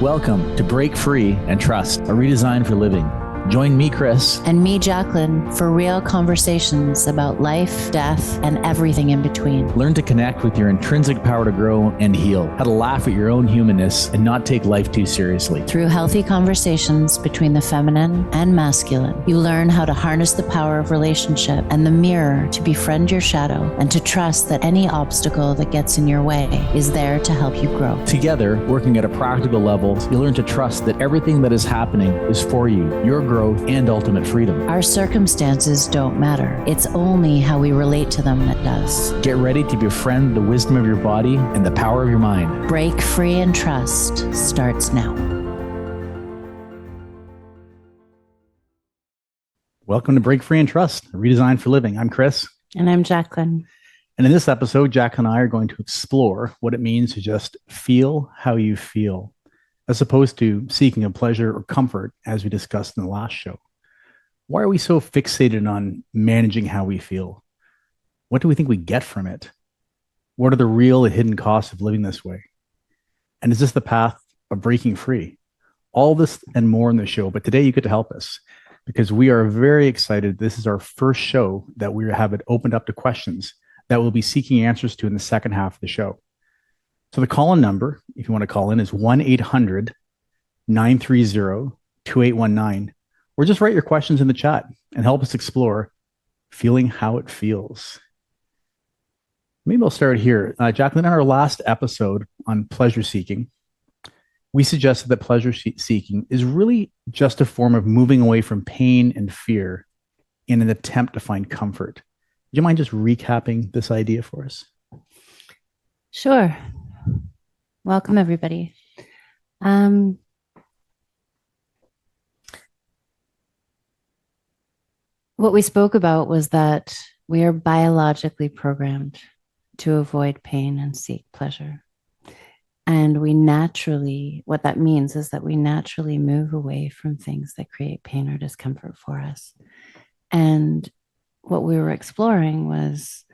Welcome to Break Free and Trust, a redesign for living. Join me, Chris. And me, Jacqueline, for real conversations about life, death, and everything in between. Learn to connect with your intrinsic power to grow and heal, how to laugh at your own humanness and not take life too seriously. Through healthy conversations between the feminine and masculine, you learn how to harness the power of relationship and the mirror to befriend your shadow and to trust that any obstacle that gets in your way is there to help you grow. Together, working at a practical level, you learn to trust that everything that is happening is for you, your growth, and ultimate freedom. Our circumstances don't matter. It's only how we relate to them that does. Get ready to befriend the wisdom of your body and the power of your mind. Break Free and Trust starts now. Welcome to Break Free and Trust, a redesign for living. I'm Chris. And I'm Jacqueline. And in this episode, Jack and I are going to explore what it means to just feel how you feel, as opposed to seeking a pleasure or comfort, as we discussed in the last show. Why are we so fixated on managing how we feel? What do we think we get from it? What are the real and hidden costs of living this way? And is this the path of breaking free? All this and more in the show, but today you get to help us because we are very excited. This is our first show that we have it opened up to questions that we'll be seeking answers to in the second half of the show. So the call-in number, if you want to call in, is 1-800-930-2819, or just write your questions in the chat and help us explore feeling how it feels. Maybe I'll start here. Jacqueline, in our last episode on pleasure seeking, we suggested that pleasure seeking is really just a form of moving away from pain and fear in an attempt to find comfort. Do you mind just recapping this idea for us? Sure. Welcome, everybody. What we spoke about was that we are biologically programmed to avoid pain and seek pleasure. And what that means is that we naturally move away from things that create pain or discomfort for us. And what we were exploring was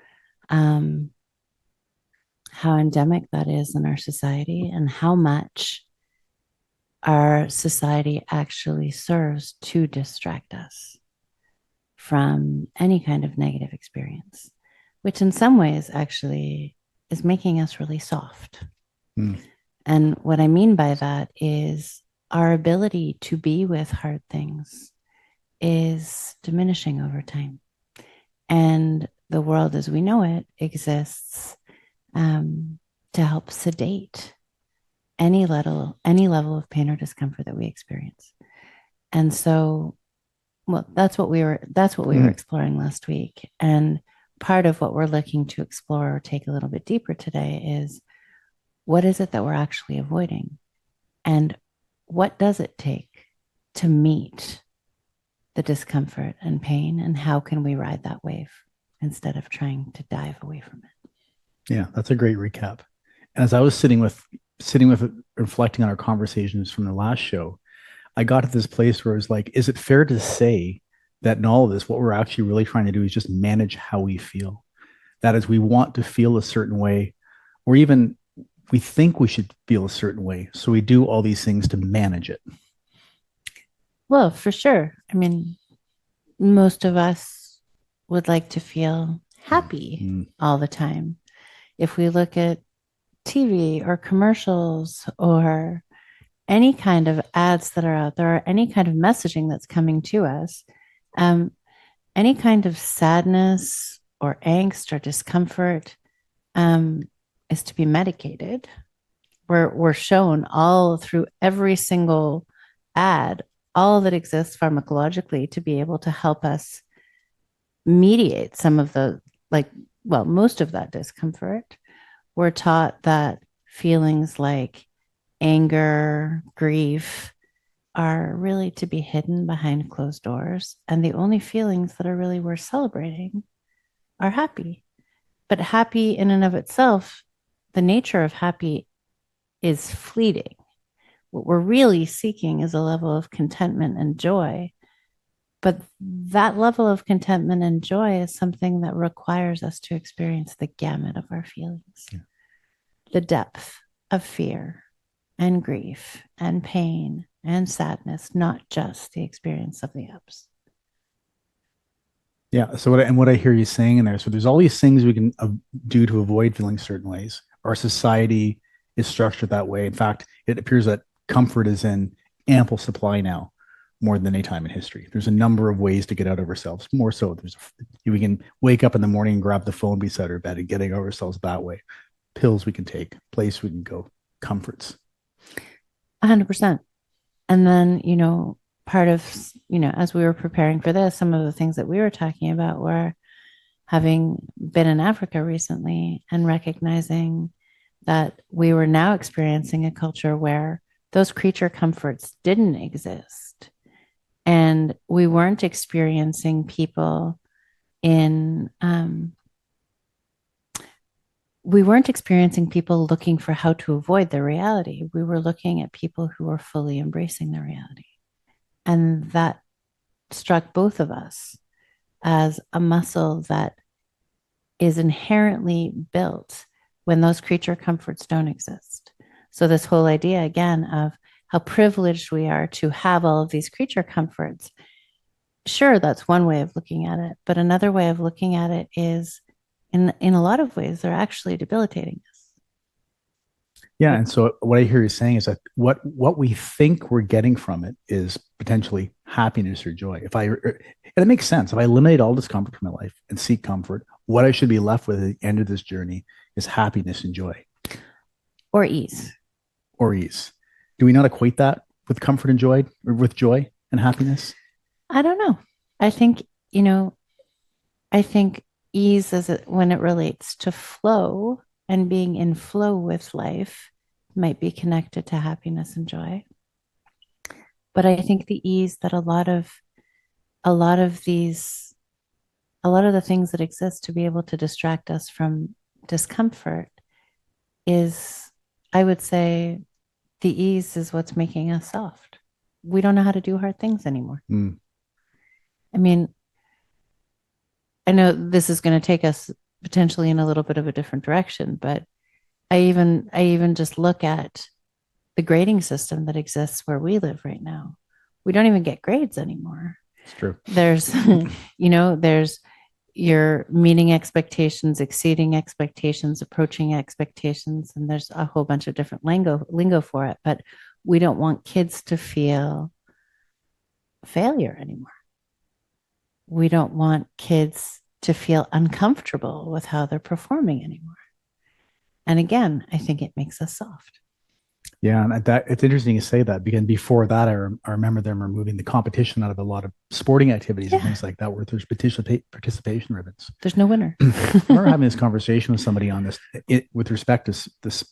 how endemic that is in our society and how much our society actually serves to distract us from any kind of negative experience, which in some ways actually is making us really soft. And what I mean by that is our ability to be with hard things is diminishing over time. And the world as we know it exists to help sedate any level of pain or discomfort that we experience. And so, that's what we were exploring last week. And part of what we're looking to explore or take a little bit deeper today is, what is it that we're actually avoiding? And what does it take to meet the discomfort and pain? And how can we ride that wave instead of trying to dive away from it? Yeah, that's a great recap. And as I was sitting with reflecting on our conversations from the last show, I got to this place where it was like, is it fair to say that in all of this, what we're actually really trying to do is just manage how we feel? That is, we want to feel a certain way, or even we think we should feel a certain way. So we do all these things to manage it. Well, for sure. I mean, most of us would like to feel happy all the time. If we look at TV or commercials or any kind of ads that are out there, or any kind of messaging that's coming to us, any kind of sadness or angst or discomfort is to be medicated. We're shown all through every single ad, all that exists pharmacologically to be able to help us mediate some of the, most of that discomfort. We're taught that feelings like anger, grief are really to be hidden behind closed doors. And the only feelings that are really worth celebrating are happy. But happy in and of itself, the nature of happy is fleeting. What we're really seeking is a level of contentment and joy. But that level of contentment and joy is something that requires us to experience the gamut of our feelings. Yeah. The depth of fear, and grief and pain and sadness, not just the experience of the ups. Yeah. So what I hear you saying in there, so there's all these things we can do to avoid feeling certain ways. Our society is structured that way. In fact, it appears that comfort is in ample supply now, more than any time in history. There's a number of ways to get out of ourselves. More so, we can wake up in the morning and grab the phone beside our bed and getting out of ourselves that way. Pills we can take, place we can go, comforts. 100%. And then, part of, as we were preparing for this, some of the things that we were talking about were having been in Africa recently and recognizing that we were now experiencing a culture where those creature comforts didn't exist. And we weren't experiencing people in, we weren't experiencing people looking for how to avoid their reality. We were looking at people who were fully embracing their reality. And that struck both of us as a muscle that is inherently built when those creature comforts don't exist. So, this whole idea again of how privileged we are to have all of these creature comforts, sure, that's one way of looking at it. But another way of looking at it is in a lot of ways, they're actually debilitating us. Yeah, and so what I hear you saying is that what we think we're getting from it is potentially happiness or joy. And it makes sense. If I eliminate all discomfort from my life and seek comfort, what I should be left with at the end of this journey is happiness and joy. Or ease. Or ease. Do we not equate that with comfort and joy, or with joy and happiness? I don't know. I think, I think ease when it relates to flow and being in flow with life might be connected to happiness and joy. But I think the ease that a lot of the things that exist to be able to distract us from discomfort is, I would say, the ease is what's making us soft. We don't know how to do hard things anymore. I mean, I know this is going to take us potentially in a little bit of a different direction, but I even just look at the grading system that exists where we live right now. We don't even get grades anymore. It's true. There's, there's your meeting expectations, exceeding expectations, approaching expectations, and there's a whole bunch of different lingo for it. But we don't want kids to feel failure anymore. We don't want kids to feel uncomfortable with how they're performing anymore. And again, I think it makes us soft. Yeah, and that it's interesting you say that because before that, I remember them removing the competition out of a lot of sporting activities and things like that, where there's participation ribbons. There's no winner. I remember having this conversation with somebody on this with respect to this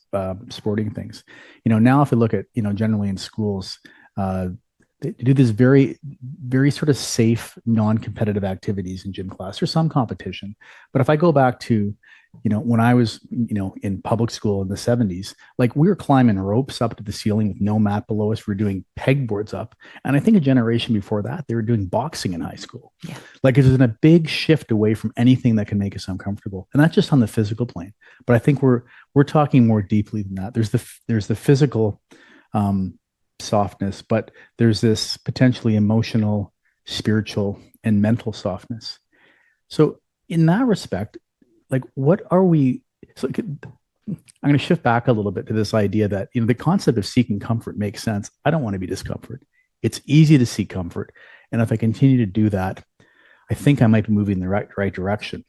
sporting things. Now if we look at generally in schools, they do this very, very sort of safe, non-competitive activities in gym class. There's some competition, but if I go back to when I was, in public school in the 70s, like we were climbing ropes up to the ceiling with no mat below us. We were doing pegboards up. And I think a generation before that, they were doing boxing in high school. Yeah. Like it's been a big shift away from anything that can make us uncomfortable. And that's just on the physical plane. But I think we're talking more deeply than that. There's the physical softness, but there's this potentially emotional, spiritual, and mental softness. So in that respect, like what are we I'm going to shift back a little bit to this idea that the concept of seeking comfort makes sense. I don't want to be discomfort. It's easy to seek comfort, and if I continue to do that, I think I might be moving in the right direction.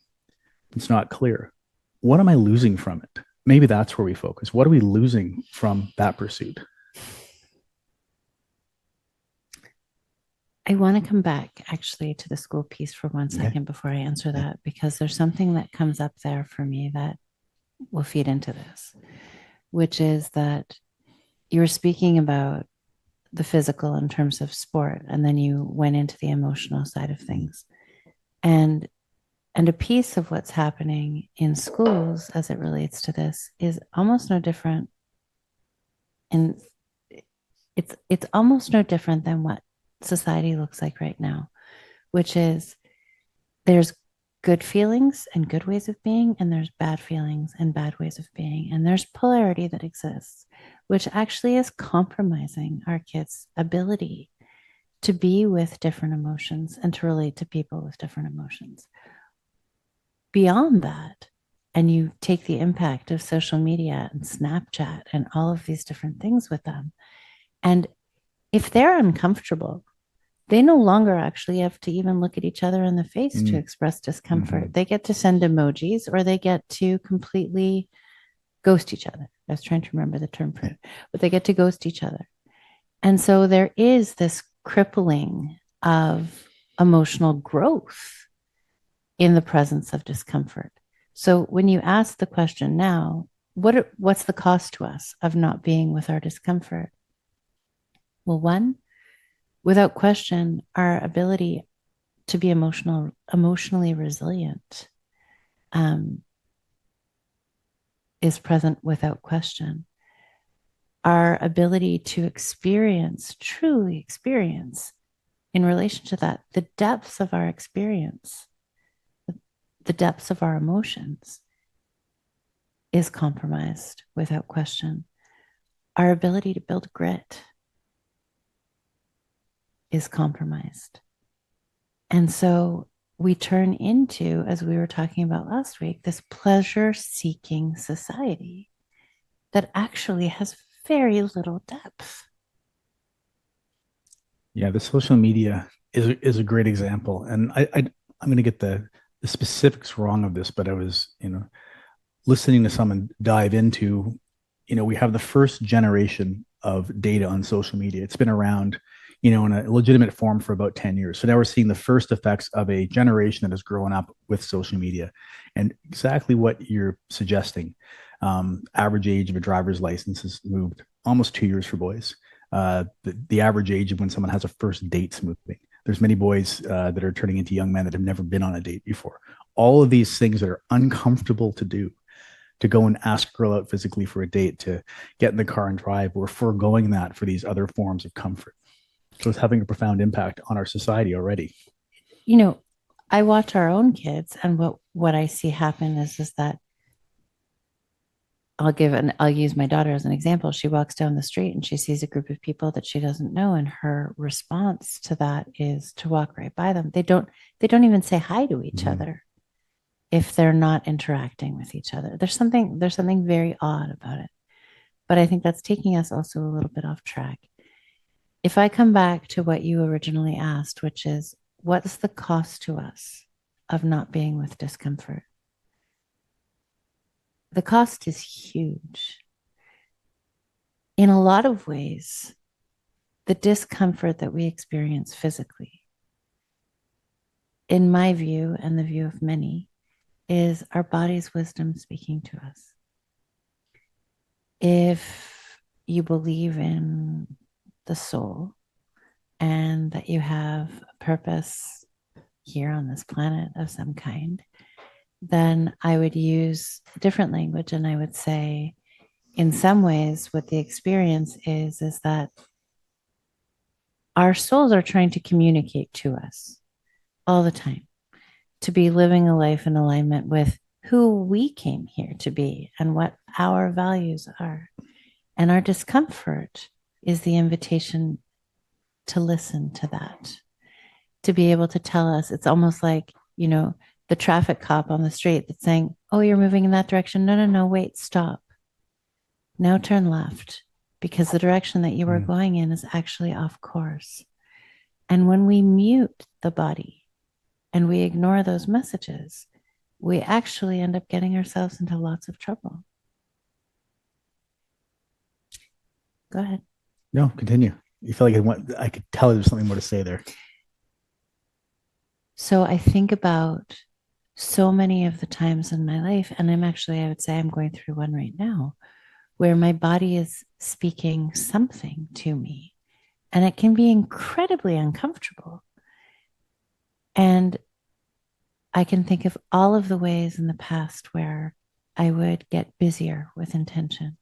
It's not clear. What am I losing from it? Maybe that's where we focus. What are we losing from that pursuit? I want to come back actually to the school piece for 1 second before I answer that, because there's something that comes up there for me that will feed into this, which is that you were speaking about the physical in terms of sport, and then you went into the emotional side of things. And a piece of what's happening in schools as it relates to this is almost no different. And it's almost no different than what society looks like right now, which is there's good feelings and good ways of being, and there's bad feelings and bad ways of being, and there's polarity that exists. which actually is compromising our kids' ability to be with different emotions and to relate to people with different emotions. Beyond that, and you take the impact of social media and Snapchat and all of these different things with them. And if they're uncomfortable, they no longer actually have to even look at each other in the face to express discomfort. They get to send emojis or they get to completely ghost each other. I was trying to remember the term for it, but they get to ghost each other. And so there is this crippling of emotional growth in the presence of discomfort. So when you ask the question now, what's the cost to us of not being with our discomfort? Well, one, without question, our ability to be emotionally resilient is present without question. Our ability to truly experience in relation to that, the depths of our experience, the depths of our emotions is compromised without question. Our ability to build grit is compromised. And so we turn into, as we were talking about last week, this pleasure-seeking society that actually has very little depth. Yeah, the social media is a great example, and I'm going to get the specifics wrong of this, but I was listening to someone dive into, we have the first generation of data on social media. It's been around, in a legitimate form for about 10 years. So now we're seeing the first effects of a generation that has grown up with social media, and exactly what you're suggesting. Average age of a driver's license has moved almost 2 years for boys. The average age of when someone has a first date's moving. There's many boys that are turning into young men that have never been on a date before. All of these things that are uncomfortable to do, to go and ask a girl out physically for a date, to get in the car and drive, we're foregoing that for these other forms of comfort. So it's having a profound impact on our society already. I watch our own kids, and what I see happen is that I'll use my daughter as an example. She walks down the street and she sees a group of people that she doesn't know, and her response to that is to walk right by them. They don't even say hi to each other if they're not interacting with each other. There's something very odd about it. But I think that's taking us also a little bit off track. If I come back to what you originally asked, which is what's the cost to us of not being with discomfort? The cost is huge. In a lot of ways, the discomfort that we experience physically, in my view and the view of many, is our body's wisdom speaking to us. If you believe in the soul and that you have a purpose here on this planet of some kind, then I would use different language, and I would say, in some ways, what the experience is that our souls are trying to communicate to us all the time to be living a life in alignment with who we came here to be and what our values are. And our discomfort is the invitation to listen to that, to be able to tell us. It's almost like, the traffic cop on the street that's saying, oh, you're moving in that direction. No, wait, stop. Now turn left, because the direction that you were going in is actually off course. And when we mute the body and we ignore those messages, we actually end up getting ourselves into lots of trouble. Go ahead. No, continue. You feel like I could tell there's something more to say there. So I think about so many of the times in my life, and I would say I'm going through one right now, where my body is speaking something to me, and it can be incredibly uncomfortable. And I can think of all of the ways in the past where I would get busier with intention,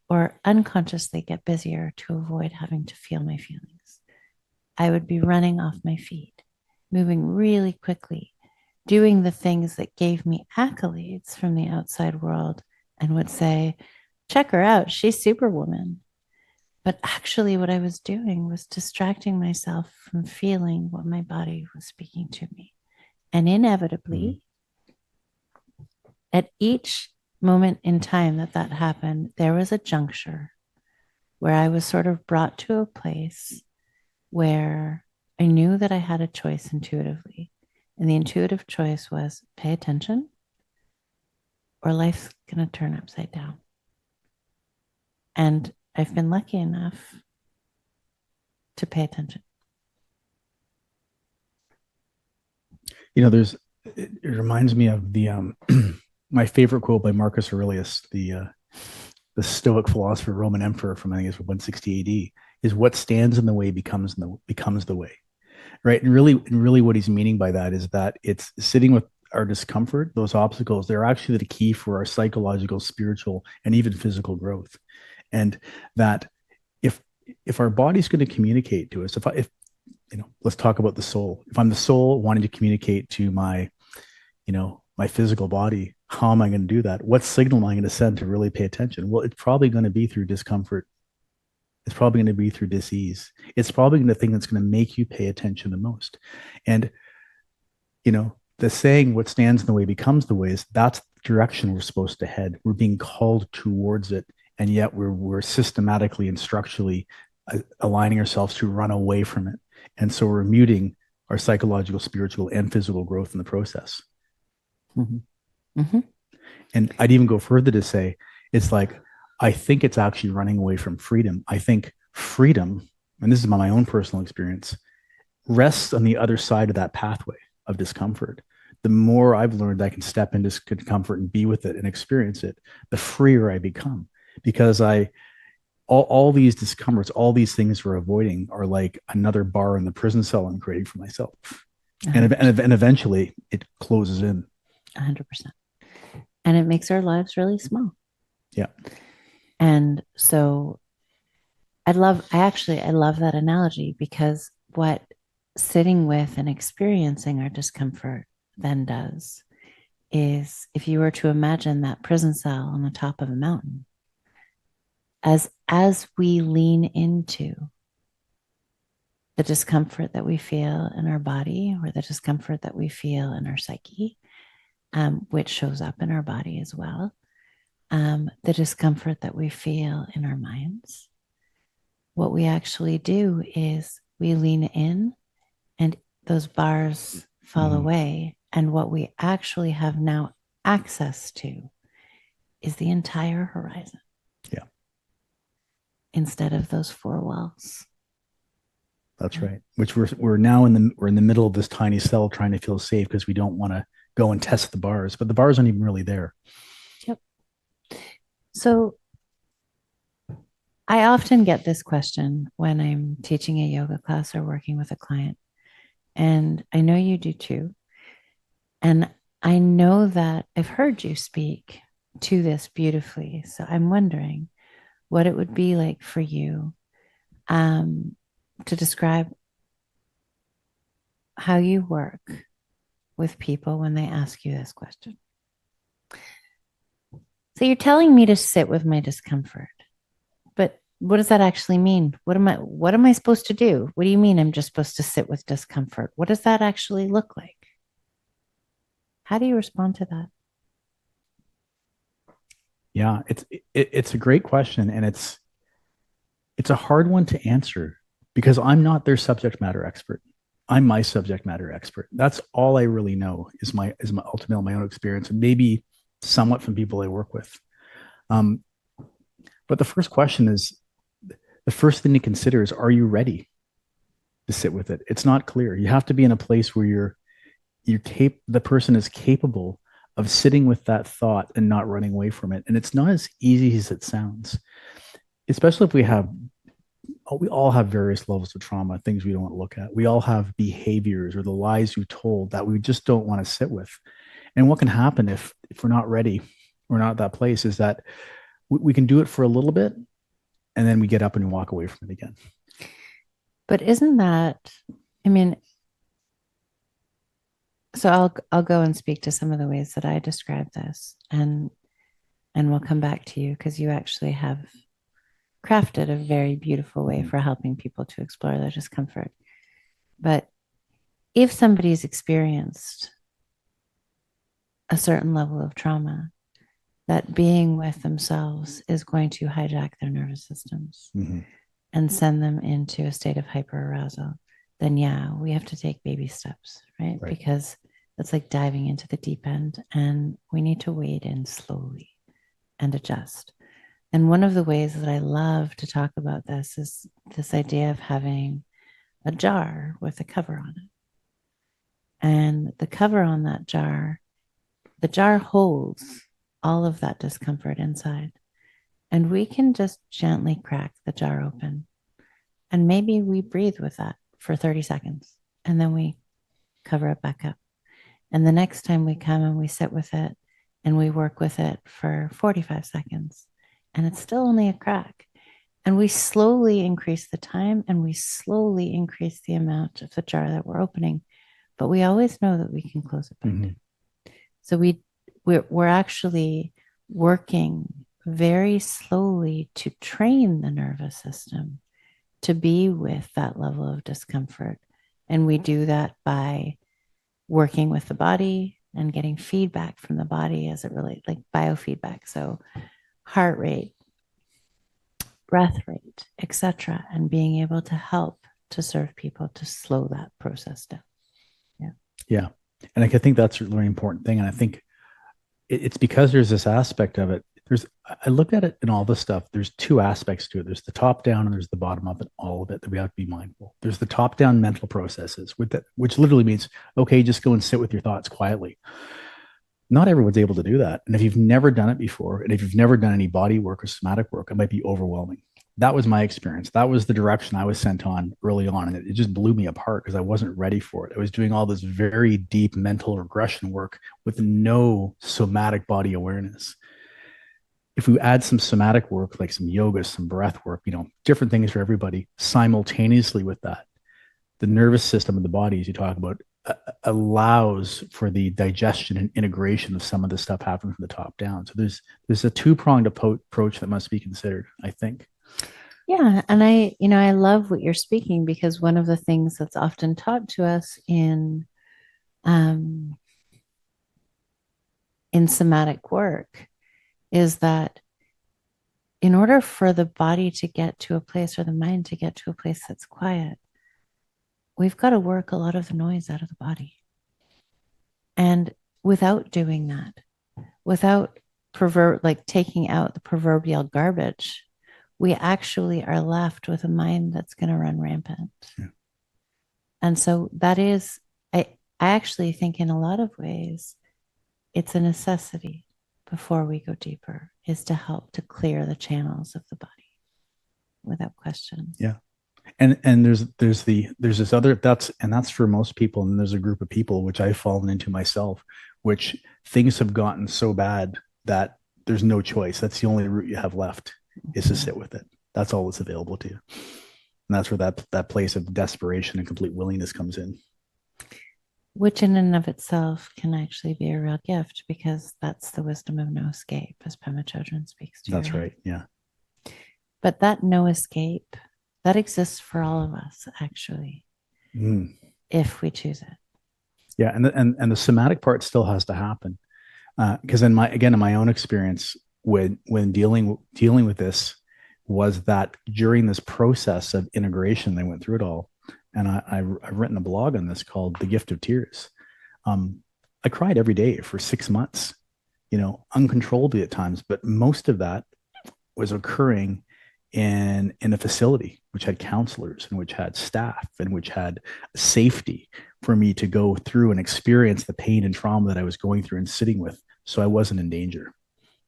or unconsciously get busier to avoid having to feel my feelings. I would be running off my feet, moving really quickly, doing the things that gave me accolades from the outside world and would say, check her out. She's Superwoman. But actually, what I was doing was distracting myself from feeling what my body was speaking to me. And inevitably, at each moment in time that happened, there was a juncture where I was sort of brought to a place where I knew that I had a choice intuitively. And the intuitive choice was pay attention or life's going to turn upside down. And I've been lucky enough to pay attention. It reminds me of the my favorite quote by Marcus Aurelius, the Stoic philosopher, Roman emperor from I think it's 160 AD, is what stands in the way becomes the way, right? And really, what he's meaning by that is that it's sitting with our discomfort, those obstacles. They're actually the key for our psychological, spiritual, and even physical growth. And that if our body's going to communicate to us, if let's talk about the soul. If I'm the soul wanting to communicate to my physical body, how am I going to do that? What signal am I going to send to really pay attention? Well, it's probably going to be through discomfort. It's probably going to be through disease. It's probably the thing that's going to make you pay attention the most. And, the saying, what stands in the way becomes the way, is that's the direction we're supposed to head. We're being called towards it. And yet we're systematically and structurally aligning ourselves to run away from it. And so we're muting our psychological, spiritual, and physical growth in the process. Mm-hmm. Mm-hmm. And I'd even go further to say, it's like, I think it's actually running away from freedom. I think freedom, and this is my own personal experience, rests on the other side of that pathway of discomfort. The more I've learned I can step into discomfort and be with it and experience it, the freer I become. Because all these discomforts, all these things we're avoiding are like another bar in the prison cell I'm creating for myself. And eventually it closes in. 100%. And it makes our lives really small. Yeah. And so I love that analogy, because what sitting with and experiencing our discomfort then does is, if you were to imagine that prison cell on the top of a mountain, as we lean into the discomfort that we feel in our body, or the discomfort that we feel in our psyche, which shows up in our body as well, the discomfort that we feel in our minds, what we actually do is we lean in and those bars fall away. And what we actually have now access to is the entire horizon. Yeah. Instead of those four walls. That's right. Which we're now in the middle of this tiny cell trying to feel safe because we don't want to go and test the bars, but the bars aren't even really there. Yep. So I often get this question when I'm teaching a yoga class or working with a client. And I know you do too. And I know that I've heard you speak to this beautifully. So I'm wondering what it would be like for you to describe how you work with people when they ask you this question. So you're telling me to sit with my discomfort, but what does that actually mean? What am I supposed to do? What do you mean I'm just supposed to sit with discomfort? What does that actually look like? How do you respond to that? Yeah, it's a great question, and it's a hard one to answer because I'm not their subject matter expert. I'm my subject matter expert. That's all I really know is my ultimately my own experience, and maybe somewhat from people I work with. But the first question is, the first thing to consider is, are you ready to sit with it? It's not clear. You have to be in a place where the person is capable of sitting with that thought and not running away from it. And it's not as easy as it sounds, especially if we all have various levels of trauma, things we don't want to look at. We all have behaviors or the lies we told that we just don't want to sit with. And what can happen if we're not ready, we're not at that place, is that we can do it for a little bit and then we get up and we walk away from it again. But isn't that, I mean, so I'll go and speak to some of the ways that I describe this. And And we'll come back to you because you actually have crafted a very beautiful way for helping people to explore their discomfort. But if somebody's experienced a certain level of trauma, that being with themselves is going to hijack their nervous systems and send them into a state of hyperarousal, then yeah, we have to take baby steps, right? Because it's like diving into the deep end and we need to wade in slowly and adjust. And one of the ways that I love to talk about this is this idea of having a jar with a cover on it. And the cover on that jar, the jar holds all of that discomfort inside. And we can just gently crack the jar open. And maybe we breathe with that for 30 seconds and then we cover it back up. And the next time we come and we sit with it and we work with it for 45 seconds and it's still only a crack. And we slowly increase the time and we slowly increase the amount of the jar that we're opening. But we always know that we can close it back. So we're actually working very slowly to train the nervous system to be with that level of discomfort. And we do that by working with the body and getting feedback from the body as it relates, like biofeedback. So heart rate, breath rate, etc., and being able to help to serve people to slow that process down. Yeah. And I think that's a really important thing. And I think it's because there's this aspect of it. I look at it in all this stuff. There's two aspects to it. There's the top down and there's the bottom up, and all of it that we have to be mindful. There's the top down mental processes which literally means, okay, just go and sit with your thoughts quietly. Not everyone's able to do that. And if you've never done it before, and if you've never done any body work or somatic work, it might be overwhelming. That was my experience. That was the direction I was sent on early on. And it just blew me apart because I wasn't ready for it. I was doing all this very deep mental regression work with no somatic body awareness. If we add some somatic work, like some yoga, some breath work, different things for everybody simultaneously with that, the nervous system of the body, as you talk about, allows for the digestion and integration of some of the stuff happening from the top down. So there's a two-pronged approach that must be considered, I think. Yeah, and I love what you're speaking because one of the things that's often taught to us in somatic work is that in order for the body to get to a place or the mind to get to a place that's quiet, we've got to work a lot of the noise out of the body. And without doing that, without taking out the proverbial garbage, we actually are left with a mind that's going to run rampant. Yeah. And so that is, I actually think in a lot of ways, it's a necessity before we go deeper, is to help to clear the channels of the body without question. Yeah. And there's this other, that's for most people. And there's a group of people, which I've fallen into myself, which things have gotten so bad that there's no choice. That's the only route you have left, is to sit with it. That's all that's available to you. And that's where that place of desperation and complete willingness comes in. Which in and of itself can actually be a real gift, because that's the wisdom of no escape, as Pema Chodron speaks to. That's right. Yeah. But that no escape, that exists for all of us, actually, if we choose it. Yeah. And the somatic part still has to happen. Because in my own experience, when dealing with this, was that during this process of integration, they went through it all. And I've written a blog on this called The Gift of Tears. I cried every day for 6 months, uncontrollably at times, but most of that was occurring in a facility which had counselors and which had staff and which had safety for me to go through and experience the pain and trauma that I was going through and sitting with. So I wasn't in danger.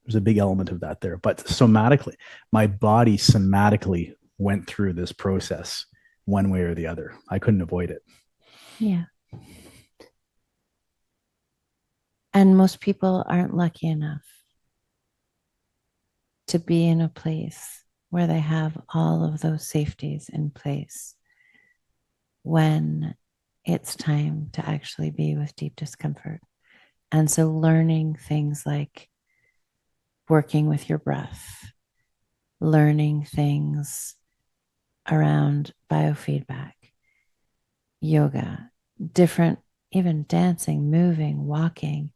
There's a big element of that there. But somatically, my body somatically went through this process one way or the other. I couldn't avoid it. Yeah. And most people aren't lucky enough to be in a place where they have all of those safeties in place when it's time to actually be with deep discomfort. And so learning things like working with your breath, learning things around biofeedback, yoga, different, even dancing, moving, walking,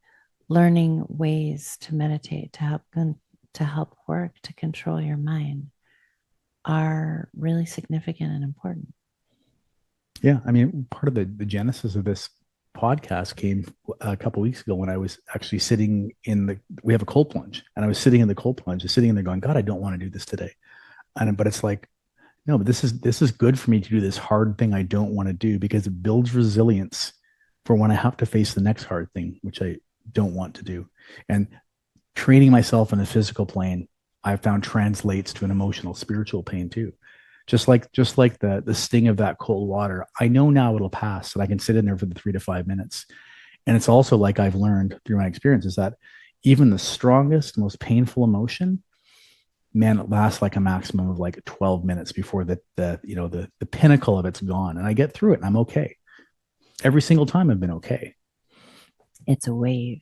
learning ways to meditate to help work to control your mind are really significant and important. Yeah, I mean, part of the genesis of this podcast came a couple of weeks ago when I was actually sitting in the. We have a cold plunge, and I was sitting in the cold plunge, just sitting in there going, "God, I don't want to do this today." And but it's like, no, but this is good for me to do this hard thing I don't want to do because it builds resilience for when I have to face the next hard thing, which I don't want to do. And training myself in a physical plane, I've found translates to an emotional, spiritual pain too. Just like the sting of that cold water, I know now it'll pass, and I can sit in there for the 3 to 5 minutes. And it's also like I've learned through my experience is that even the strongest, most painful emotion, man, it lasts like a maximum of like 12 minutes before the pinnacle of it's gone. And I get through it and I'm okay. Every single time I've been okay. It's a wave.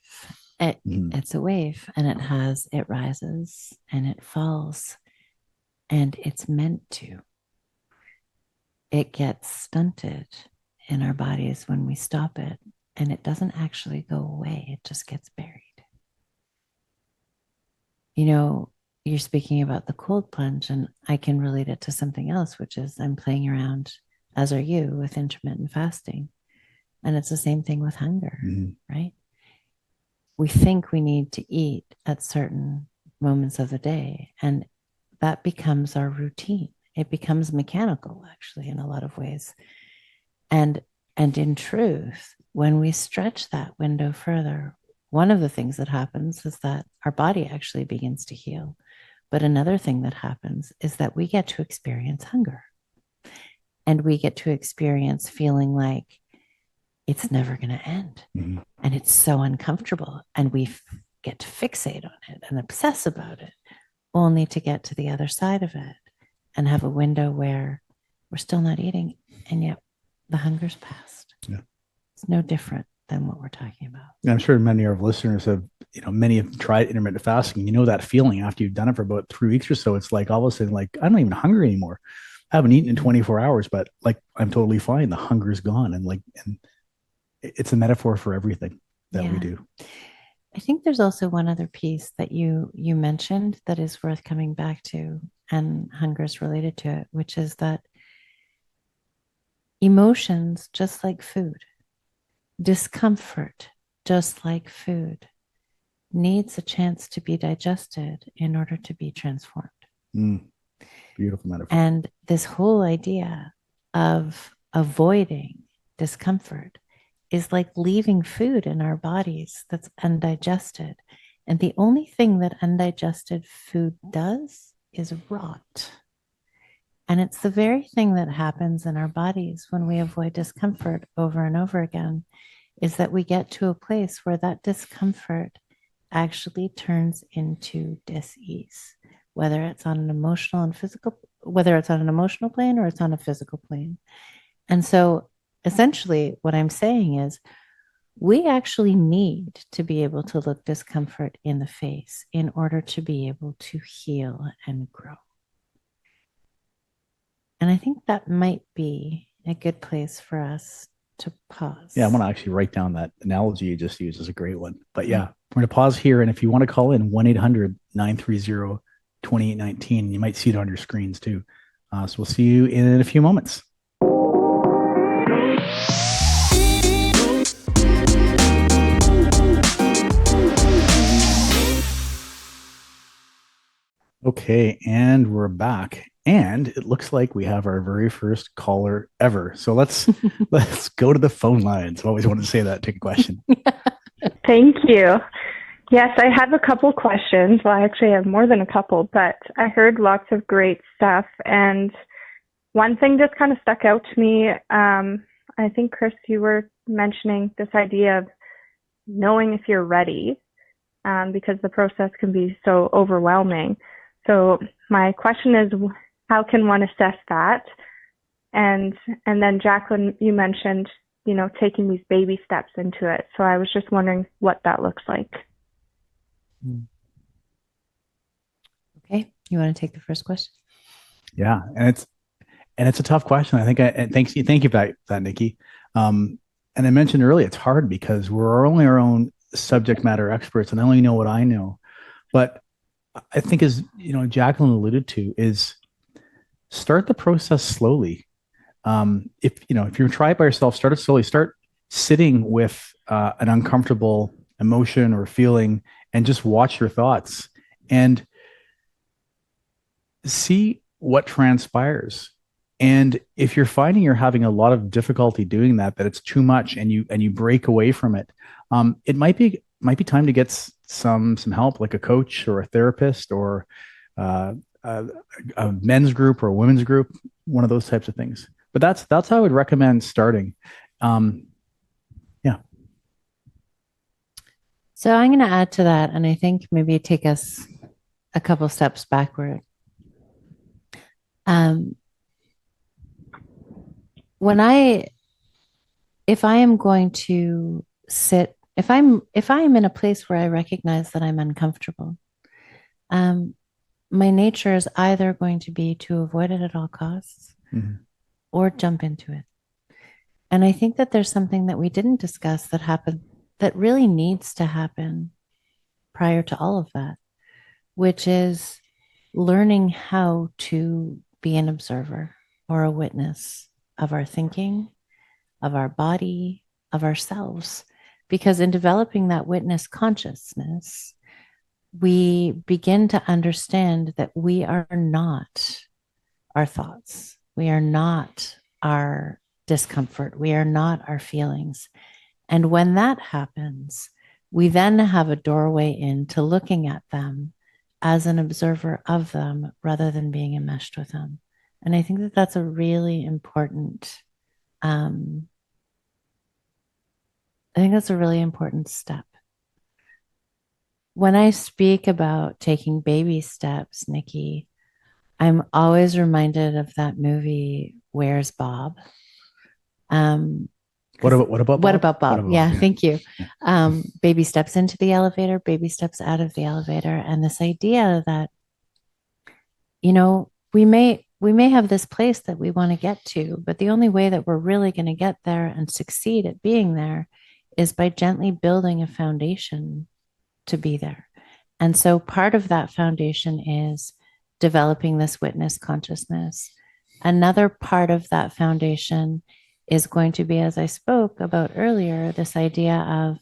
It's a wave, and it rises and it falls, and it's meant to. It gets stunted in our bodies when we stop it, and it doesn't actually go away. It just gets buried. You know, you're speaking about the cold plunge, and I can relate it to something else, which is I'm playing around, as are you, with intermittent fasting. And it's the same thing with hunger, right? We think we need to eat at certain moments of the day, and that becomes our routine. It becomes mechanical, actually, in a lot of ways. And in truth, when we stretch that window further, one of the things that happens is that our body actually begins to heal. But another thing that happens is that we get to experience hunger. And we get to experience feeling like it's never going to end. And it's so uncomfortable. And we get to fixate on it and obsess about it, only to get to the other side of it and have a window where we're still not eating. And yet the hunger's passed. Yeah. It's no different than what we're talking about. I'm sure many of our listeners have, many have tried intermittent fasting. You know that feeling after you've done it for about 3 weeks or so. It's like all of a sudden, like, I'm not even hungry anymore. I haven't eaten in 24 hours, but like I'm totally fine. The hunger's gone. And it's a metaphor for everything that we do. I think there's also one other piece that you mentioned that is worth coming back to, and hunger is related to it, which is that emotions, just like food, discomfort, just like food, needs a chance to be digested in order to be transformed. Beautiful metaphor. And this whole idea of avoiding discomfort is like leaving food in our bodies that's undigested. And the only thing that undigested food does is rot. And it's the very thing that happens in our bodies when we avoid discomfort over and over again, is that we get to a place where that discomfort actually turns into dis-ease, whether it's on an emotional and physical, whether it's on an emotional plane or it's on a physical plane. And so essentially what I'm saying is we actually need to be able to look discomfort in the face in order to be able to heal and grow. And I think that might be a good place for us to pause. Yeah, I want to actually write down that analogy you just used. Is a great one. But yeah, we're going to pause here. And if you want to call in 1-800-930-2819, you might see it on your screens too. So we'll see you in a few moments. Okay, and we're back. And it looks like we have our very first caller ever. So let's go to the phone lines. I always wanted to say that. Take a question. Thank you. Yes, I have a couple questions. Well, I actually have more than a couple, but I heard lots of great stuff. And one thing just kind of stuck out to me. I think, Chris, you were mentioning this idea of knowing if you're ready, because the process can be so overwhelming. So my question is, how can one assess that? And then Jacqueline, you mentioned, taking these baby steps into it. So I was just wondering what that looks like. You want to take the first question? Yeah, and it's a tough question. I think and thank you for that, Nikki. And I mentioned earlier, it's hard because we're only our own subject matter experts, and I only know what I know. But I think, as Jacqueline alluded to, is start the process slowly. If you try it by yourself, start it slowly. Start sitting with an uncomfortable emotion or feeling, and just watch your thoughts and see what transpires. And if you're finding you're having a lot of difficulty doing that it's too much, and you break away from it, it might be time to get some help, like a coach or a therapist or uh, a men's group or a women's group, one of those types of things. But that's how I would recommend starting. Yeah. So I'm going to add to that, and I think maybe take us a couple steps backward. If I am going to sit, if I am in a place where I recognize that I'm uncomfortable, my nature is either going to be to avoid it at all costs, or jump into it. And I think that there's something that we didn't discuss that happened that really needs to happen prior to all of that, which is learning how to be an observer or a witness of our thinking, of our body, of ourselves. Because in developing that witness consciousness, we begin to understand that we are not our thoughts. We are not our discomfort. We are not our feelings. And when that happens, we then have a doorway into looking at them as an observer of them rather than being enmeshed with them. And I think that that's a really important, I think that's a really important step. When I speak about taking baby steps, Nikki, I'm always reminded of that movie, Where's Bob? What about Bob? Yeah, thank you. Baby steps into the elevator, baby steps out of the elevator. And this idea that, we may have this place that we want to get to, but the only way that we're really going to get there and succeed at being there is by gently building a foundation to be there. And so part of that foundation is developing this witness consciousness. Another part of that foundation is going to be, as I spoke about earlier, this idea of,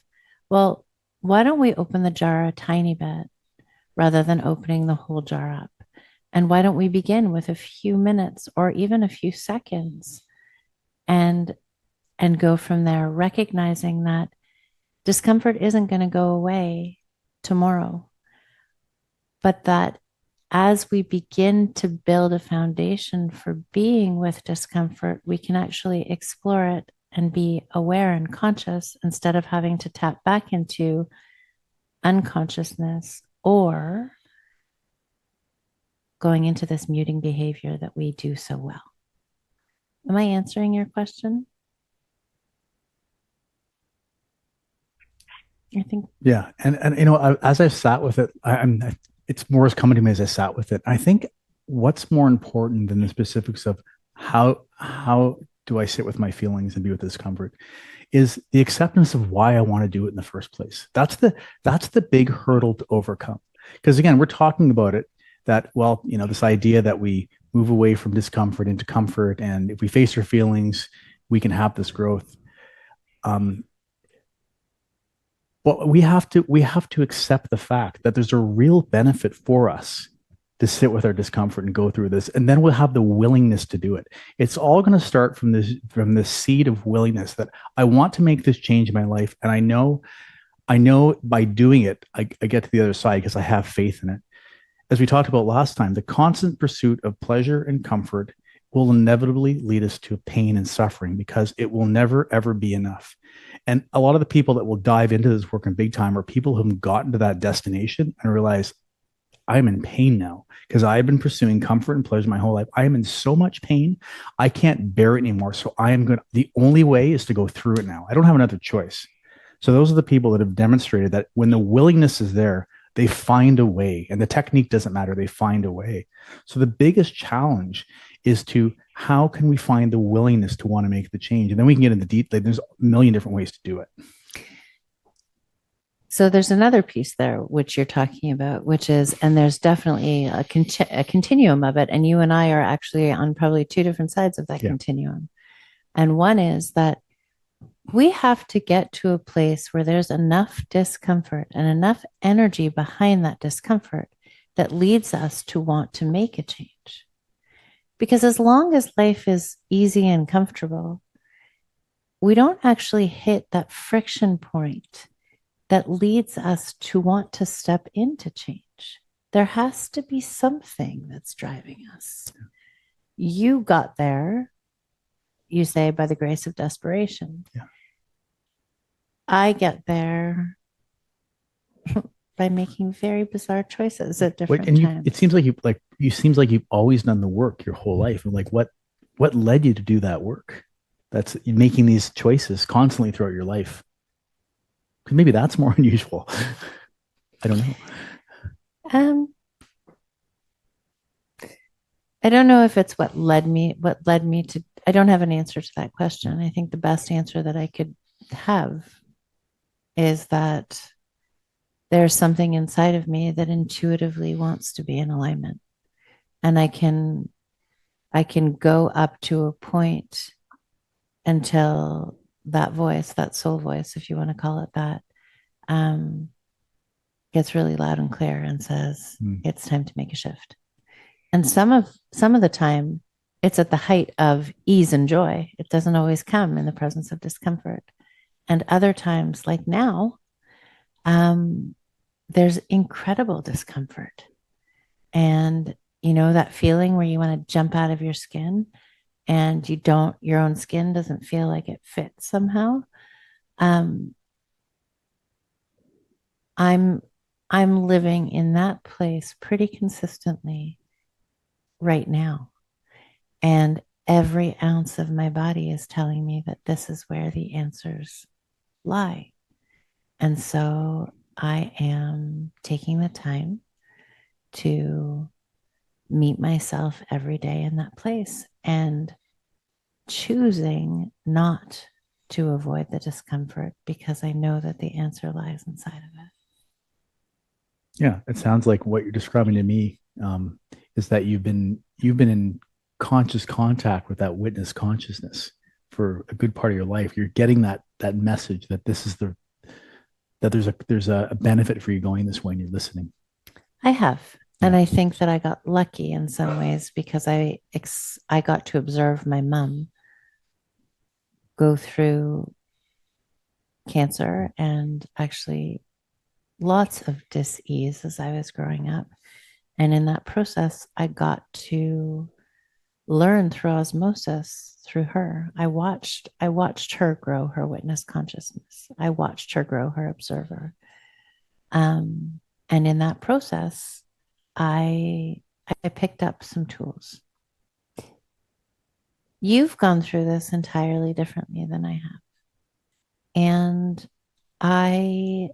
well, why don't we open the jar a tiny bit rather than opening the whole jar up? And why don't we begin with a few minutes or even a few seconds and go from there, recognizing that discomfort isn't going to go away tomorrow, but that as we begin to build a foundation for being with discomfort, we can actually explore it and be aware and conscious instead of having to tap back into unconsciousness or going into this muting behavior that we do so well. Am I answering your question? I think. Yeah. And as I've sat with it, it's more is coming to me as I sat with it. I think what's more important than the specifics of how do I sit with my feelings and be with discomfort is the acceptance of why I want to do it in the first place. That's the big hurdle to overcome. Because again, we're talking about it that, well, this idea that we move away from discomfort into comfort, and if we face our feelings, we can have this growth. But we have to accept the fact that there's a real benefit for us to sit with our discomfort and go through this, and then we'll have the willingness to do it. It's all going to start from this seed of willingness that I want to make this change in my life, and I know by doing it, I get to the other side because I have faith in it. As we talked about last time, the constant pursuit of pleasure and comfort will inevitably lead us to pain and suffering because it will never, ever be enough. And a lot of the people that will dive into this work in big time are people who've gotten to that destination and realize, I'm in pain now because I've been pursuing comfort and pleasure my whole life. I am in so much pain. I can't bear it anymore. So the only way is to go through it now. I don't have another choice. So those are the people that have demonstrated that when the willingness is there, they find a way, and the technique doesn't matter. They find a way. So the biggest challenge is to how can we find the willingness to want to make the change? And then we can get into detail. There's a million different ways to do it. So there's another piece there, which you're talking about, which is, and there's definitely a continuum of it. And you and I are actually on probably two different sides of that continuum. And one is that we have to get to a place where there's enough discomfort and enough energy behind that discomfort that leads us to want to make a change. Because as long as life is easy and comfortable, we don't actually hit that friction point that leads us to want to step into change. There has to be something that's driving us. You got there, you say, by the grace of desperation. Yeah. I get there by making very bizarre choices at different times. It seems like you've always done the work your whole life. And like what led you to do that work? That's making these choices constantly throughout your life. Maybe that's more unusual. I don't know. I don't know if it's what led me to, I don't have an answer to that question. I think the best answer that I could have is that there's something inside of me that intuitively wants to be in alignment. And I can go up to a point until that voice, that soul voice, if you want to call it that, gets really loud and clear and says, it's time to make a shift. And some of the time it's at the height of ease and joy. It doesn't always come in the presence of discomfort. And other times, like now, there's incredible discomfort. And, you know, that feeling where you want to jump out of your skin and your own skin doesn't feel like it fits somehow. I'm living in that place pretty consistently right now. And every ounce of my body is telling me that this is where the answers lie. And so I am taking the time to meet myself every day in that place and choosing not to avoid the discomfort because I know that the answer lies inside of it. Yeah, it sounds like what you're describing to me is that you've been in conscious contact with that witness consciousness for a good part of your life. You're getting that message that there's a benefit for you going this way and you're listening. I have. And I think that I got lucky in some ways because I got to observe my mom go through cancer and actually lots of dis-ease as I was growing up. And in that process, I got to learn through osmosis through her. I watched her grow her witness consciousness. I watched her grow her observer. And in that process, I picked up some tools. You've gone through this entirely differently than I have. And I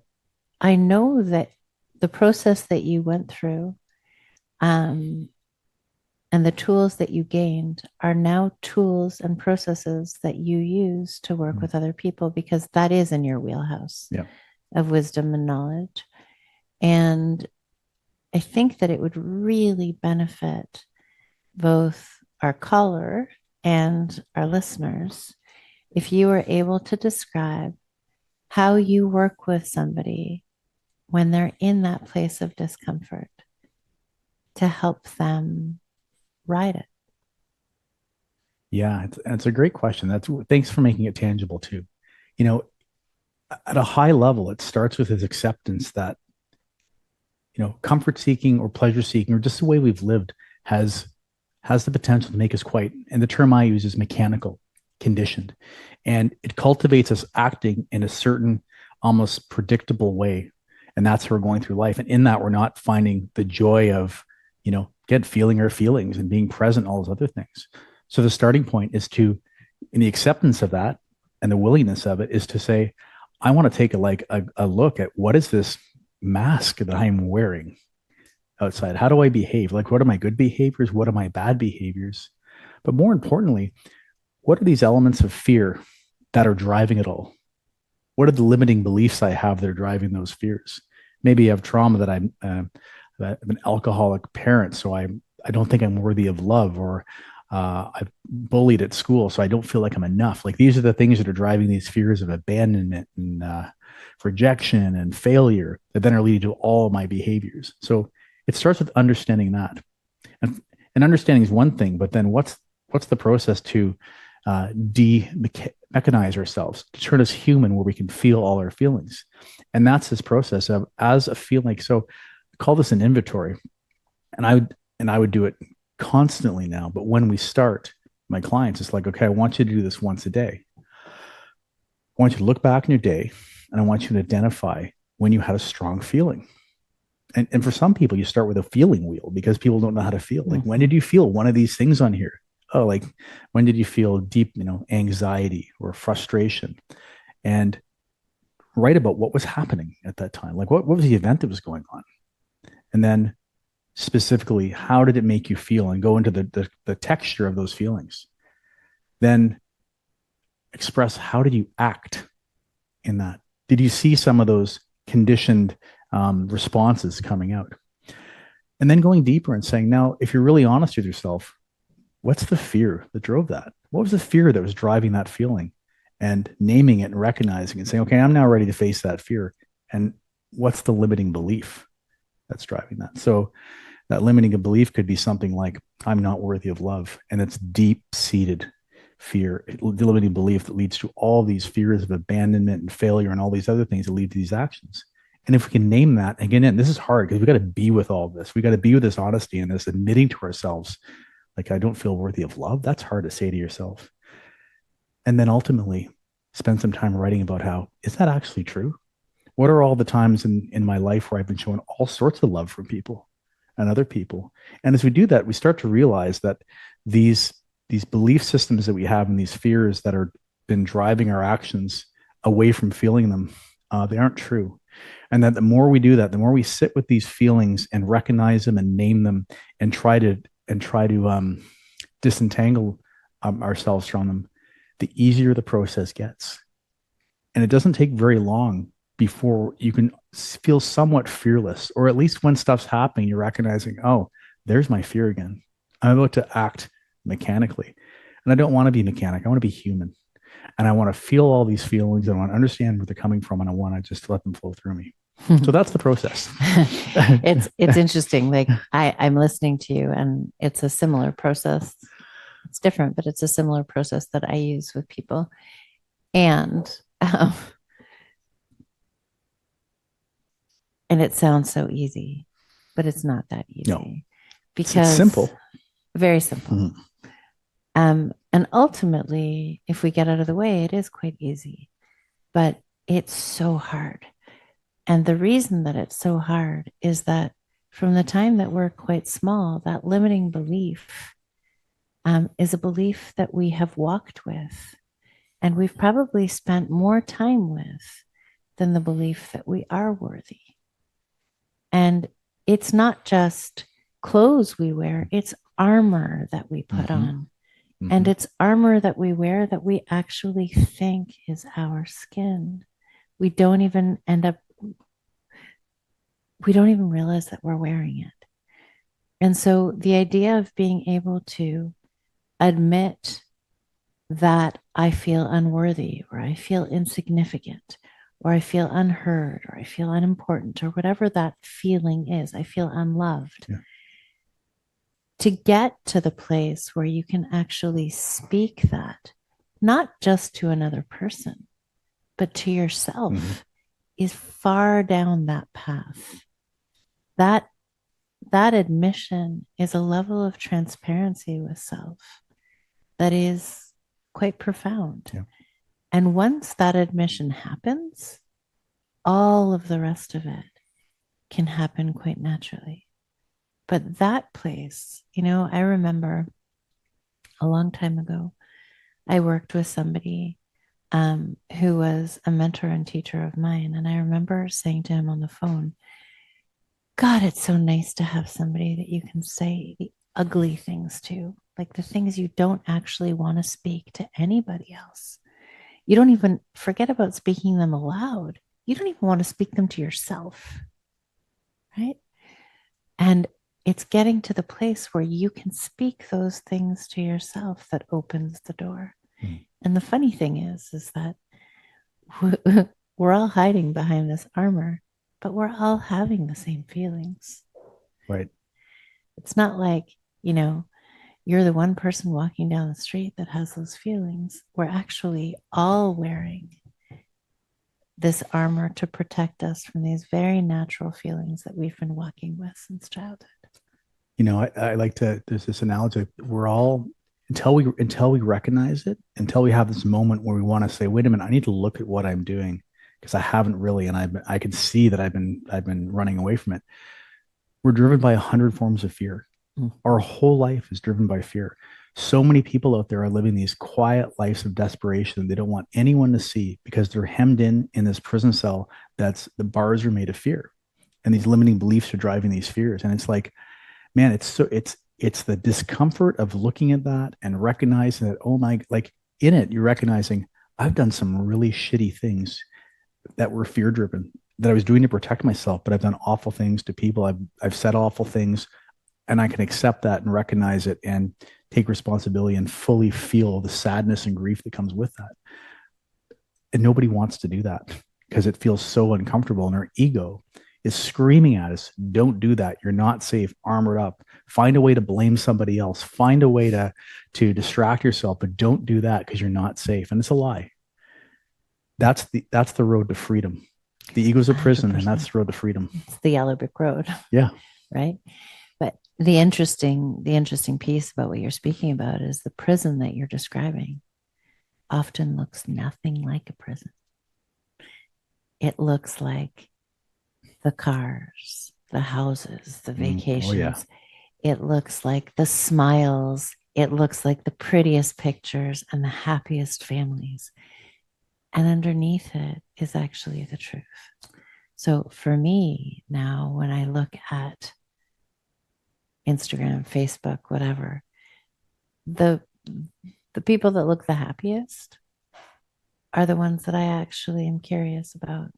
know that the process that you went through and the tools that you gained are now tools and processes that you use to work with other people because that is in your wheelhouse of wisdom and knowledge. And I think that it would really benefit both our caller and our listeners if you were able to describe how you work with somebody when they're in that place of discomfort to help them ride it. Yeah, it's a great question. Thanks for making it tangible too. You know, at a high level, it starts with his acceptance that, you know, comfort seeking or pleasure seeking or just the way we've lived has the potential to make us quite, and the term I use is mechanical, conditioned. And it cultivates us acting in a certain almost predictable way. And that's how we're going through life. And in that, we're not finding the joy of, you know, feeling our feelings and being present, all those other things. So the starting point is in the acceptance of that and the willingness of it is to say, I want to take a look at what is this mask that I'm wearing outside? How do I behave? Like, what are my good behaviors? What are my bad behaviors? But more importantly, what are these elements of fear that are driving it all? What are the limiting beliefs I have that are driving those fears? Maybe I have trauma that that I'm an alcoholic parent, so I don't think I'm worthy of love, or I've bullied at school, so I don't feel like I'm enough. Like these are the things that are driving these fears of abandonment and rejection and failure that then are leading to all of my behaviors. So it starts with understanding that, and, and understanding is one thing, but then what's the process to de-mechanize ourselves, to turn us human, where we can feel all our feelings? And that's this process of as a feeling. So I call this an inventory, and I would do it constantly now. But when we start, my clients, it's like, okay, I want you to do this once a day. I want you to look back in your day, and I want you to identify when you had a strong feeling. And for some people, you start with a feeling wheel because people don't know how to feel. Like, when did you feel one of these things on here? Oh, like, when did you feel deep, anxiety or frustration? And write about what was happening at that time. Like, what was the event that was going on? And then specifically, how did it make you feel? And go into the texture of those feelings. Then express, how did you act in that? Did you see some of those conditioned responses coming out? And then going deeper and saying, now, if you're really honest with yourself, what's the fear that drove that? What was the fear that was driving that feeling? And naming it and recognizing and saying, okay, I'm now ready to face that fear. And what's the limiting belief that's driving that? So that limiting belief could be something like, I'm not worthy of love. And it's deep-seated fear, the limiting belief that leads to all these fears of abandonment and failure and all these other things that lead to these actions. And if we can name that, again, and this is hard because we got to be with all this. We got to be with this honesty and this admitting to ourselves, like, I don't feel worthy of love. That's hard to say to yourself. And then ultimately spend some time writing about how, is that actually true? What are all the times in my life where I've been showing all sorts of love from people and other people? And as we do that, we start to realize that these belief systems that we have and these fears that are been driving our actions away from feeling them, they aren't true. And that the more we do that, the more we sit with these feelings and recognize them and name them and try to disentangle ourselves from them, the easier the process gets. And it doesn't take very long before you can feel somewhat fearless, or at least when stuff's happening, you're recognizing, oh, there's my fear again. I'm about to act mechanically. And I don't want to be mechanic. I want to be human. And I want to feel all these feelings. I want to understand where they're coming from. And I want to just let them flow through me. So that's the process. It's interesting. Like I'm listening to you, and it's a similar process. It's different, but it's a similar process that I use with people. And it sounds so easy, but it's not that easy. No, because it's simple, very simple. Mm-hmm. And ultimately, if we get out of the way, it is quite easy, but it's so hard. And the reason that it's so hard is that from the time that we're quite small, that limiting belief is a belief that we have walked with, and we've probably spent more time with than the belief that we are worthy. And it's not just clothes we wear, it's armor that we put on. Mm-hmm. And it's armor that we wear that we actually think is our skin. We don't even realize that we're wearing it. And so the idea of being able to admit that I feel unworthy, or I feel insignificant, or I feel unheard, or I feel unimportant, or whatever that feeling is, I feel unloved. Yeah. To get to the place where you can actually speak that, not just to another person, but to yourself, mm-hmm. is far down that path. That admission is a level of transparency with self that is quite profound. Yeah. And once that admission happens, all of the rest of it can happen quite naturally. But that place, I remember a long time ago, I worked with somebody who was a mentor and teacher of mine. And I remember saying to him on the phone, God, it's so nice to have somebody that you can say the ugly things to, like the things you don't actually want to speak to anybody else. You don't even forget about speaking them aloud. You don't even want to speak them to yourself, right? And it's getting to the place where you can speak those things to yourself that opens the door. And the funny thing is that we're all hiding behind this armor, but we're all having the same feelings. Right. It's not like, you're the one person walking down the street that has those feelings. We're actually all wearing this armor to protect us from these very natural feelings that we've been walking with since childhood. I like to, there's this analogy, we're all, until we recognize it, until we have this moment where we want to say, wait a minute, I need to look at what I'm doing because I haven't really, and I can see that I've been running away from it. We're driven by 100 forms of fear. Our whole life is driven by fear. So many people out there are living these quiet lives of desperation. They don't want anyone to see because they're hemmed in this prison cell that's the bars are made of fear. And these limiting beliefs are driving these fears. And it's like, man, it's the discomfort of looking at that and recognizing that, oh my, like in it, you're recognizing I've done some really shitty things that were fear driven that I was doing to protect myself, but I've done awful things to people. I've said awful things, and I can accept that and recognize it and take responsibility and fully feel the sadness and grief that comes with that. And nobody wants to do that because it feels so uncomfortable. And our ego is screaming at us, don't do that. You're not safe. Armor up. Find a way to blame somebody else. Find a way to distract yourself, but don't do that because you're not safe. And it's a lie. That's the road to freedom. The ego's a prison, 100%. And that's the road to freedom. It's the yellow brick road. Yeah. Right. But the interesting piece about what you're speaking about is the prison that you're describing often looks nothing like a prison. It looks like the cars, the houses, the vacations. Oh, yeah. It looks like the smiles. It looks like the prettiest pictures and the happiest families. And underneath it is actually the truth. So for me now, when I look at Instagram, Facebook, whatever, the people that look the happiest are the ones that I actually am curious about,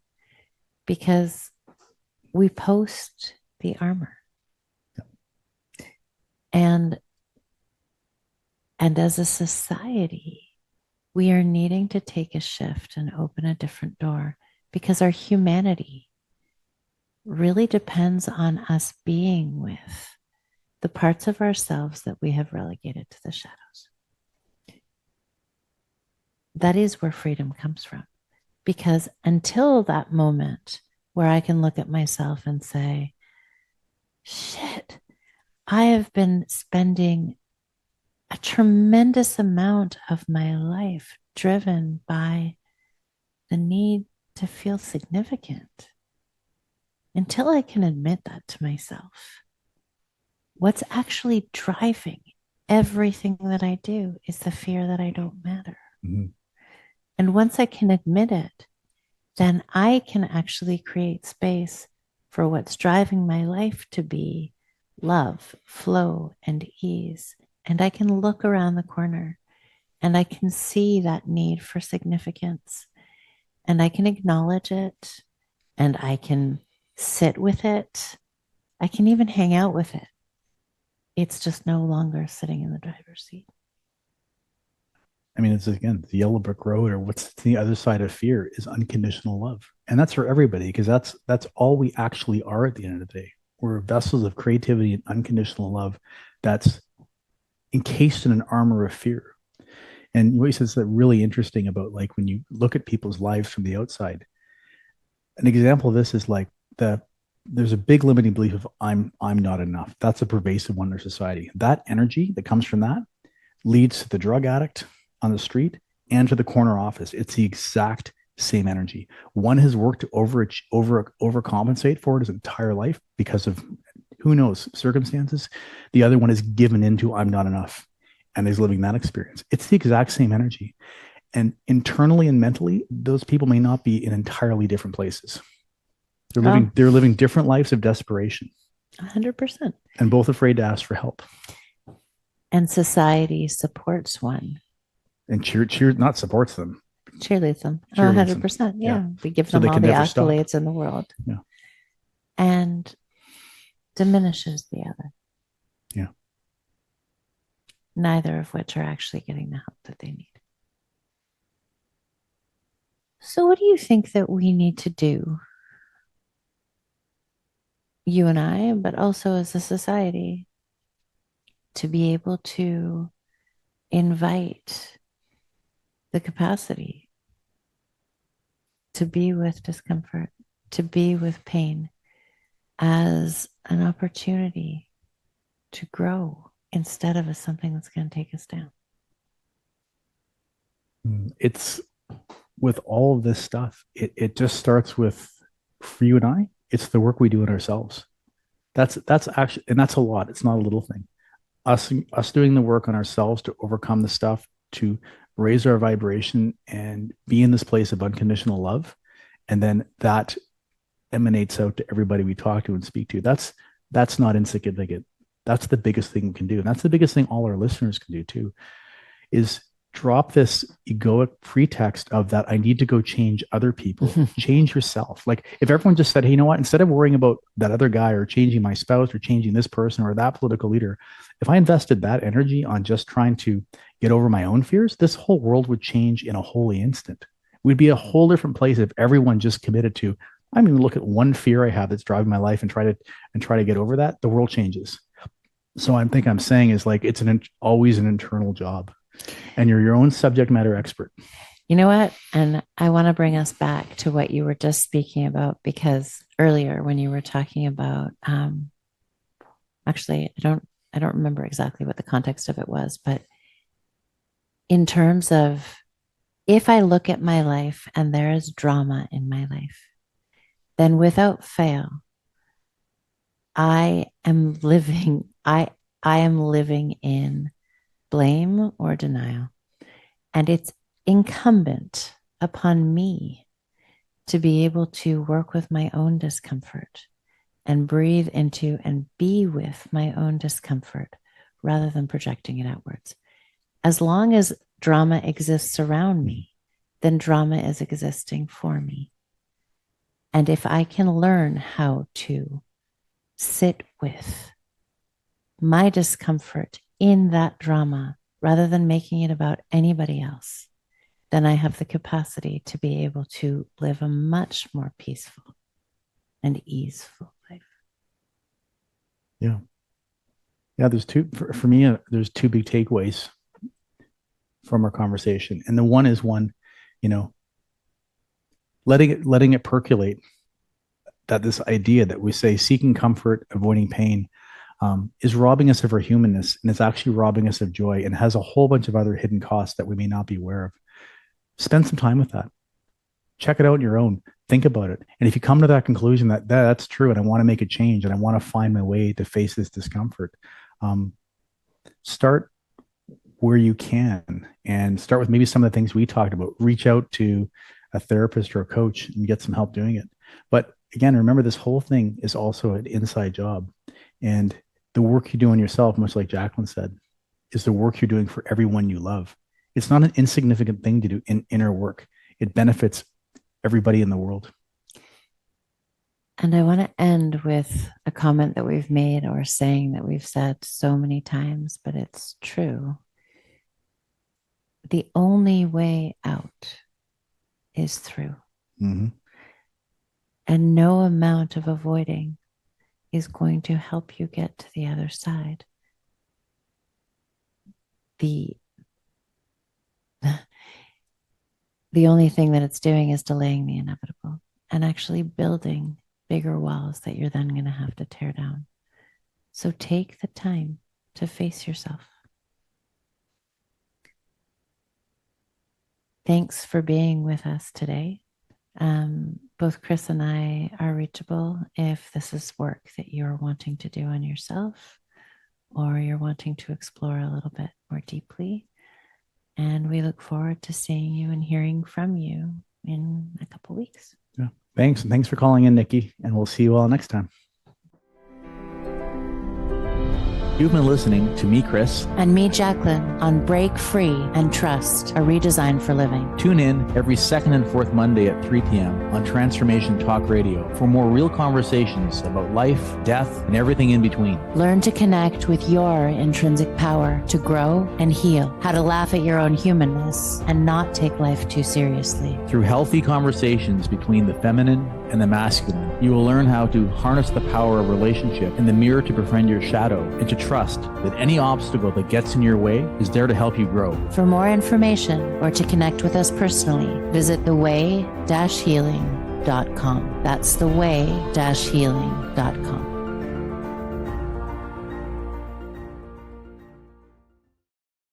because we post the armor. Yeah. And as a society, we are needing to take a shift and open a different door, because our humanity really depends on us being with the parts of ourselves that we have relegated to the shadows. That is where freedom comes from. Because until that moment where I can look at myself and say, shit, I have been spending a tremendous amount of my life driven by the need to feel significant. Until I can admit that to myself, what's actually driving everything that I do is the fear that I don't matter. Mm-hmm. And once I can admit it, then I can actually create space for what's driving my life to be love, flow, and ease. And I can look around the corner and I can see that need for significance. And I can acknowledge it, and I can sit with it. I can even hang out with it. It's just no longer sitting in the driver's seat. I mean, it's again, the yellow brick road, or what's the other side of fear is unconditional love. And that's for everybody, because that's all we actually are at the end of the day. We're vessels of creativity and unconditional love that's encased in an armor of fear. And what he says that really interesting about, like, when you look at people's lives from the outside, an example of this is like there's a big limiting belief of I'm not enough. That's a pervasive one in our society. That energy that comes from that leads to the drug addict on the street and to the corner office. It's the exact same energy. One has worked to overcompensate for it his entire life because of, who knows, circumstances. The other one is given into I'm not enough and is living that experience. It's the exact same energy. And internally and mentally, those people may not be in entirely different places. They're living different lives of desperation. 100%. And both afraid to ask for help. And society supports one. And not supports them. Cheerleads them. Cheerleads 100%. them. Yeah. We give So them they all can the never stop. accolades in the world. Yeah. And diminishes the other. Yeah. Neither of which are actually getting the help that they need. So what do you think that we need to do, you and I, but also as a society, to be able to invite the capacity to be with discomfort, to be with pain as an opportunity to grow instead of as something that's going to take us down? It's with all of this stuff, it just starts with, for you and I, it's the work we do in ourselves. That's actually, and that's a lot. It's not a little thing. Us doing the work on ourselves to overcome the stuff, to raise our vibration and be in this place of unconditional love. And then that emanates out to everybody we talk to and speak to. That's not insignificant. That's the biggest thing we can do. And that's the biggest thing all our listeners can do too, is drop this egoic pretext of that I need to go change other people. Change yourself. Like if everyone just said, hey, you know what, instead of worrying about that other guy or changing my spouse or changing this person or that political leader, if I invested that energy on just trying to get over my own fears, this whole world would change in a holy instant. We'd be a whole different place if everyone just committed to, I'm going to look at one fear I have that's driving my life and try to get over that. The world changes. So I think I'm saying is like, it's always an internal job. And you're your own subject matter expert. You know what? And I want to bring us back to what you were just speaking about, because earlier when you were talking about, actually, I don't remember exactly what the context of it was, but in terms of, if I look at my life and there is drama in my life, then without fail, I am living in blame or denial. And it's incumbent upon me to be able to work with my own discomfort and breathe into and be with my own discomfort rather than projecting it outwards. As long as drama exists around me, then drama is existing for me. And if I can learn how to sit with my discomfort in that drama rather than making it about anybody else, then I have the capacity to be able to live a much more peaceful and easeful life. Yeah. Yeah. For me, there's two big takeaways from our conversation. And the one is letting it percolate, that this idea that we say seeking comfort, avoiding pain, is robbing us of our humanness, and it's actually robbing us of joy, and has a whole bunch of other hidden costs that we may not be aware of. Spend some time with that. Check it out on your own. Think about it. And if you come to that conclusion that that's true, and I want to make a change, and I want to find my way to face this discomfort, start where you can, and start with maybe some of the things we talked about. Reach out to a therapist or a coach and get some help doing it. But again, remember, this whole thing is also an inside job. And the work you do on yourself, much like Jacqueline said, is the work you're doing for everyone you love. It's not an insignificant thing to do in inner work. It benefits everybody in the world. And I want to end with a comment that we've made, or saying that we've said so many times, but it's true. The only way out is through. Mm-hmm. And no amount of avoiding is going to help you get to the other side. The only thing that it's doing is delaying the inevitable and actually building bigger walls that you're then going to have to tear down. So take the time to face yourself. Thanks for being with us today. Both Chris and I are reachable if this is work that you're wanting to do on yourself, or you're wanting to explore a little bit more deeply. And we look forward to seeing you and hearing from you in a couple weeks. Yeah. Thanks. And thanks for calling in, Nikki. And we'll see you all next time. You've been listening to me, Chris. And me, Jacqueline, on Break Free and Trust, a redesign for living. Tune in every second and fourth Monday at 3 p.m. on Transformation Talk Radio for more real conversations about life, death, and everything in between. Learn to connect with your intrinsic power to grow and heal, how to laugh at your own humanness and not take life too seriously. Through healthy conversations between the feminine and the masculine, you will learn how to harness the power of relationship and the mirror to befriend your shadow, and to trust that any obstacle that gets in your way is there to help you grow. For more information or to connect with us personally, visit theway-healing.com. That's theway-healing.com.